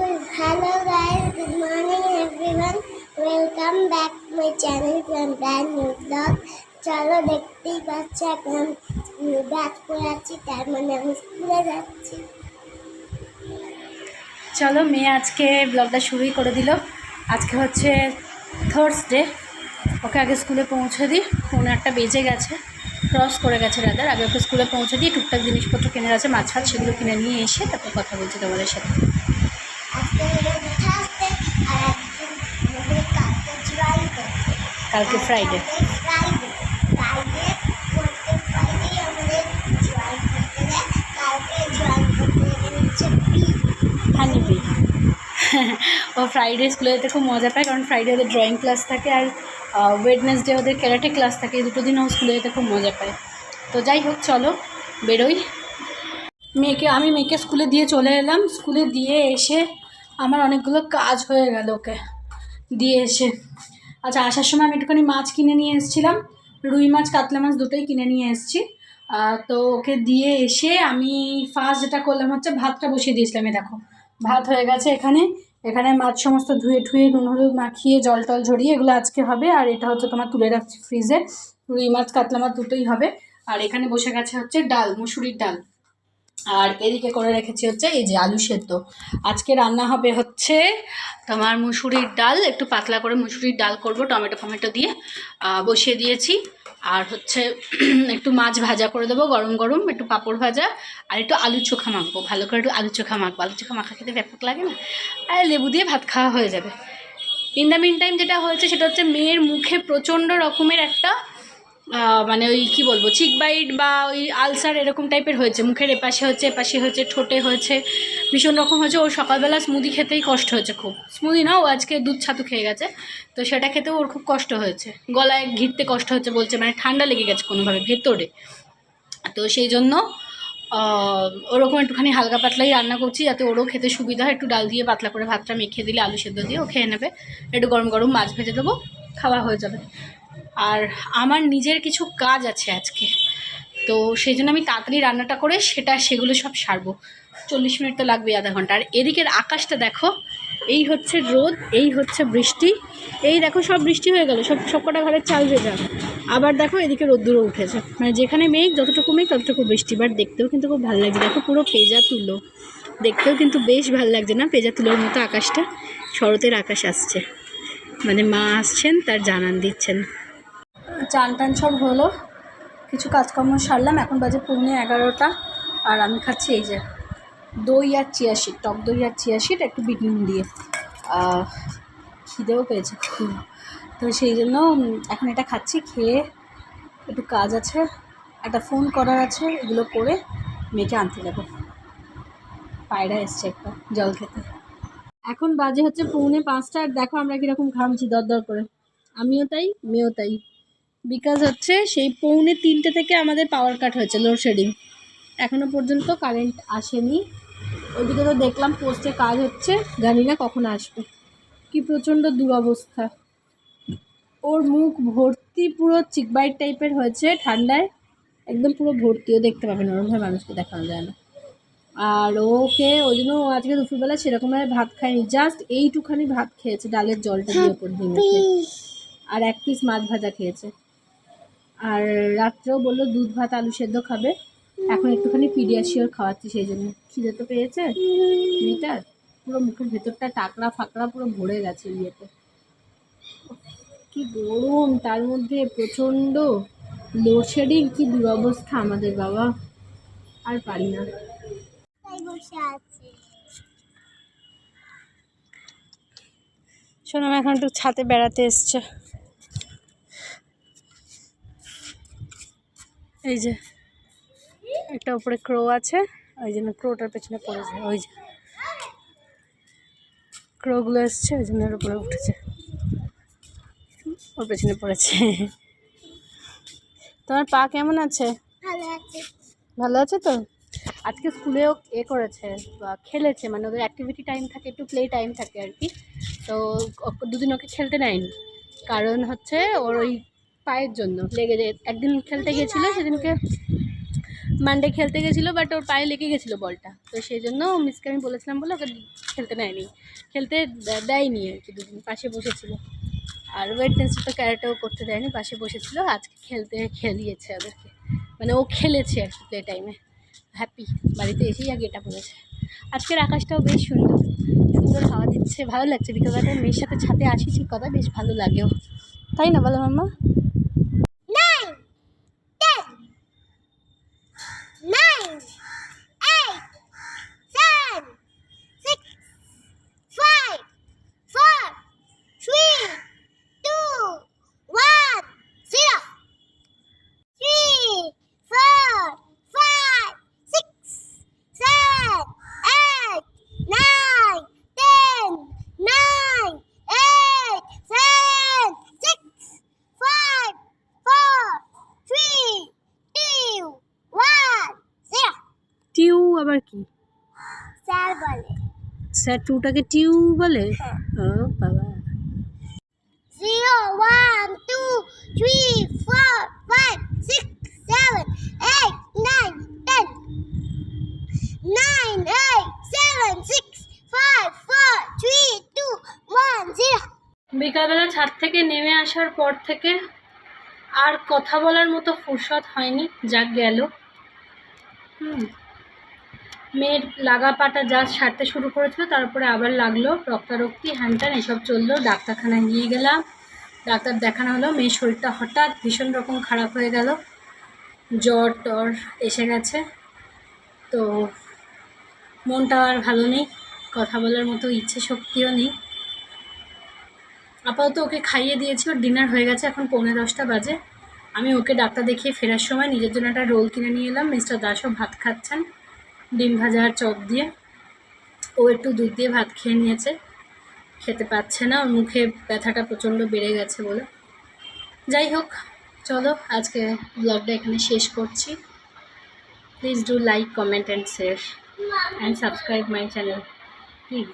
Hello guys, good morning everyone. Welcome back to my channel to a brand new vlog. চলো দেখতেই পাচ্ছ এখন bag পরে আছি, তার মানে আমি স্কুলে যাচ্ছি। চলো মেয়ে আজকে ব্লগটা শুরুই করে দিল। আজকে হচ্ছে থার্সডে, ওকে আগে স্কুলে পৌঁছে দিই। 1:30 বেজে গেছে, ক্রস করে গেছে রাদার। আগে ওকে স্কুলে পৌঁছে দিই, টুকটাক জিনিসপত্র কেনার আছে, মাছ ফাছ সেগুলো কিনে নিয়ে এসে তারপর কথা বলছি তোমাদের সাথে। কালকে ফ্রাইডে, হানিবি। ও ফ্রাইডে স্কুলে যেতে খুব মজা পায়, কারণ ফ্রাইডে ওদের ড্রয়িং ক্লাস থাকে আর ওয়েডনেসডে ওদের ক্যারাটে ক্লাস থাকে। এই দুটো দিন ও স্কুলে যেতে খুব মজা পায়। তো যাই হোক, চলো বেরোই। আমি মেয়েকে স্কুলে দিয়ে চলে এলাম। স্কুলে দিয়ে এসে আমার অনেকগুলো কাজ হয়ে গেল ওকে দিয়ে এসে। আচ্ছা, আসার সময় আমি একটুখানি মাছ কিনে নিয়ে এসেছিলাম, রুই মাছ কাতলা মাছ দুটোই কিনে নিয়ে এসেছি। তো ওকে দিয়ে এসে আমি ফার্স্ট যেটা করলাম হচ্ছে ভাতটা বসিয়ে দিয়েছিলাম। দেখো ভাত হয়ে গেছে। এখানে মাছ সমস্ত ধুয়ে ঠুয়ে নুন হলুদ মাখিয়ে জল টল ঝরিয়ে এগুলো আজকে হবে। আর এটা হচ্ছে তোমার তুলে রাখছি ফ্রিজে, রুই মাছ কাতলা মাছ দুটোই হবে। আর এখানে বসে গেছে হচ্ছে ডাল, মুসুরির ডাল। আর এদিকে করে রেখেছি হচ্ছে এই যে আলু সেদ্ধ। আজকে রান্না হবে হচ্ছে তোমার মুসুরির ডাল, একটু পাতলা করে মুসুরির ডাল করব টমেটো ফমেটো দিয়ে, বসিয়ে দিয়েছি। আর হচ্ছে একটু মাছ ভাজা করে দেবো গরম গরম, একটু পাঁপড় ভাজা, আর একটু আলু চোখা মাখবো। ভালো করে একটু আলু চোখা মাখবো, আলু চোখা মাখা খেতে ব্যাপক লাগে না? আর লেবু দিয়ে ভাত খাওয়া হয়ে যাবে। ইন দ্য মিন টাইম যেটা হয়েছে সেটা হচ্ছে মেয়ের মুখে প্রচণ্ড রকমের একটা মানে ওই কী বলবো, চিক বাইট বা ওই আলসার এরকম টাইপের হয়েছে। মুখের এপাশে হয়েছে, ঠোঁটে হয়েছে, ভীষণ রকম হয়েছে। ওর সকালবেলা স্মুদি খেতেই কষ্ট হয়েছে খুব। স্মুদি না, ও আজকে দুধ ছাতু খেয়ে গেছে, তো সেটা খেতেও ওর খুব কষ্ট হয়েছে। গলায় ঘিরতে কষ্ট হচ্ছে বলছে, মানে ঠান্ডা লেগে গেছে কোনোভাবে ভেতরে। তো সেই জন্য ওরকম একটুখানি হালকা পাতলাই রান্না করছি, যাতে ওরও খেতে সুবিধা হয়। একটু ডাল দিয়ে পাতলা করে ভাতটা মেখে দিলে আলু সেদ্ধ দিয়ে ও খেয়ে নেবে। একটু গরম গরম মাছ ভেজে দেবো, খাওয়া হয়ে যাবে। আর আমার নিজের কিছু কাজ আছে আজকে, তো সেই জন্য আমি তাড়াতাড়ি রান্নাটা করে সেগুলো সব সারবো। 40 মিনিট তো লাগবে, আধা ঘন্টা। আর এদিকের আকাশটা দেখো, এই হচ্ছে রোদ, এই হচ্ছে বৃষ্টি। এই দেখো সব বৃষ্টি হয়ে গেল, সব কটা ঘরের চাল ভেজা। আবার দেখো এদিকে রোদ্দুরও উঠেছে, মানে যেখানে মেঘ, যতটুকু মেঘ ততটুকু বৃষ্টি। বাট দেখতেও কিন্তু খুব ভালো লাগছে। দেখো পুরো পেঁজা তুলো, দেখতেও কিন্তু বেশ ভালো লাগছে না? পেঁজা তুলোর মতো আকাশটা, শরতের আকাশ আসছে, মানে মা আসছেন তার জানান দিচ্ছেন। চান টান সব হলো, কিছু কাজকর্ম সারলাম। এখন বাজে 11:15। আর আমি খাচ্ছি এই যে দই আর চিয়াশিট, টক দই আর চিয়াশিট একটু বিট নুন দিয়ে। খিদেও পেয়েছে খুব, তো সেই জন্য এখন এটা খাচ্ছি। খেয়ে একটু কাজ আছে, একটা ফোন করার আছে, এগুলো করে মেয়েকে আনতে যাবো। পায়রা এসছে একটা জল খেতে। এখন বাজে হচ্ছে 4:45। আর দেখো আমরা কীরকম ঘামছি দরদর করে, আমিও তাই মেয়েও তাই। বিকজ হচ্ছে সেই 2:45 থেকে আমাদের পাওয়ার কাট হয়েছে, লোডশেডিং। এখনও পর্যন্ত কারেন্ট আসেনি। ওইদিকে তো দেখলাম পোস্টে কাজ হচ্ছে, জানি না কখন আসবে। কি প্রচণ্ড দুরবস্থা। ওর মুখ ভর্তি পুরো চিকবাইট টাইপের হয়েছে ঠান্ডায়, একদম পুরো ভর্তিও দেখতে পাবে না, ওরমভাবে মানুষকে দেখানো যায় না। আর ওকে ওই জন্য ও আজকে দুপুরবেলা সেরকমভাবে ভাত খায়নি, জাস্ট এইটুখানি ভাত খেয়েছে, ডালের জলটা দিয়ে ওপর দিয়ে মুখে, আর 1 পিস মাছ ভাজা খেয়েছে। আর রাত্রেও বললো দুধ ভাত আলু সেদ্ধ খাবে। এখন একটুখানি পিডিয়াশিওর খাওয়াচ্ছি, সেই জন্য খিদে তো পেয়েছে মেয়েটার। পুরো মুখের ভেতরটা টাকরা ফাকড়া পুরো ভরে গেছে ইয়েতে। কি গরম, তার মধ্যে প্রচণ্ড লোডশেডিং, কি দুরবস্থা আমাদের বাবা, আর পারি না। শোনো, এখন একটু ছাদে বেড়াতে এসছে। এই যে একটা উপরে ক্রো আছে, ওই জন্য ক্রোটার পেছনে পড়েছে। ওই যে ক্রোগুলো এসছে, ওই জন্য ওর উপরে উঠেছে, ওর পেছনে পড়েছে। তোমার পা কেমন আছে? ভালো আছে তো? আজকে স্কুলেও করেছে, খেলেছে, মানে ওদের অ্যাক্টিভিটি টাইম থাকে, একটু প্লে টাইম থাকে আর কি। তো দুদিন ওকে খেলতে নেয়নি, কারণ হচ্ছে ওর ওই পায়ের জন্য লেগে যায়। একদিন খেলতে গিয়েছিলো, সেদিনকে মানডে খেলতে গেছিলো, বাট ওর পায়ে লেগে গেছিলো বলটা, তো সেই জন্য মিসকে আমি বলেছিলাম বলে ওকে খেলতে নেয়নি, খেলতে দেয়নি আর কি, দুদিন পাশে বসেছিল। আর ওয়েডনেসডে তো ক্যারাটেও করতে দেয়নি, পাশে বসেছিল। আজকে খেলিয়েছে ওদেরকে, মানে ও খেলেছে আর কি প্লে টাইমে। হ্যাপি, বাড়িতে এসেই আগে এটা বলেছে। আজকের আকাশটাও বেশ সুন্দর, সুন্দর হাওয়া দিচ্ছে, ভালো লাগছে। বিকেলবেলাটা মেয়ের সাথে ছাদে আসি, ঠিক কথা, বেশ ভালো লাগেও, তাই না বলো মাম্মা? 9, 10, 9, 8, 7, 6, 5, 4, 3, 2, 1, 0. 3, 4, 5, 6, 7, 8, 9, 10, 9, 8, 7, 6, 5, 4, 3, 2, 1, 0. টিউ আবার কি? স্যার বলে স্যার টুটাকে টিউ বলে? হ্যাঁ। ও বাবা। 0, 1, 2, 3, 4, 5, 6, 7, 8, 9, 10. 9, 8, 7, 6, 5, 4, 3, 2, 1, 0. বিকালবেলা ছাদ থেকে নেমে আসার পর থেকে আর কথা বলার মতো ফুরসত হয়নি, যা গেল। মেয়ের লাগা পাটা যা সারতে শুরু করেছিল, তারপরে আবার লাগলো রক্তারক্তি, হ্যানত্যান এসব চললো। ডাক্তারখানায় নিয়ে গেলাম, ডাক্তার দেখানো হলো। মেয়ের শরীরটা হঠাৎ ভীষণ রকম খারাপ হয়ে গেল, জ্বর টর এসে গেছে, তো মনটা আর ভালো নেই, কথা বলার মতো ইচ্ছে শক্তিও নেই। আপাতত ওকে খাইয়ে দিয়েছি, ওর ডিনার হয়ে গেছে, এখন 9:45 বাজে। আমি ওকে ডাক্তার দেখিয়ে ফেরার সময় নিজের জন্য একটা রোল কিনে নিয়ে এলাম। মিস্টার দাসও ভাত খাচ্ছেন ডিম ভাজা আর চপ দিয়ে। ও একটু দুধ দিয়ে ভাত খেয়ে নিয়েছে, খেতে পাচ্ছে না, ওর মুখে ব্যথাটা প্রচণ্ড বেড়ে গেছে বলে। যাই হোক, চলো আজকে ব্লগটা এখানে শেষ করছি। Please do like, comment and share and subscribe my channel please.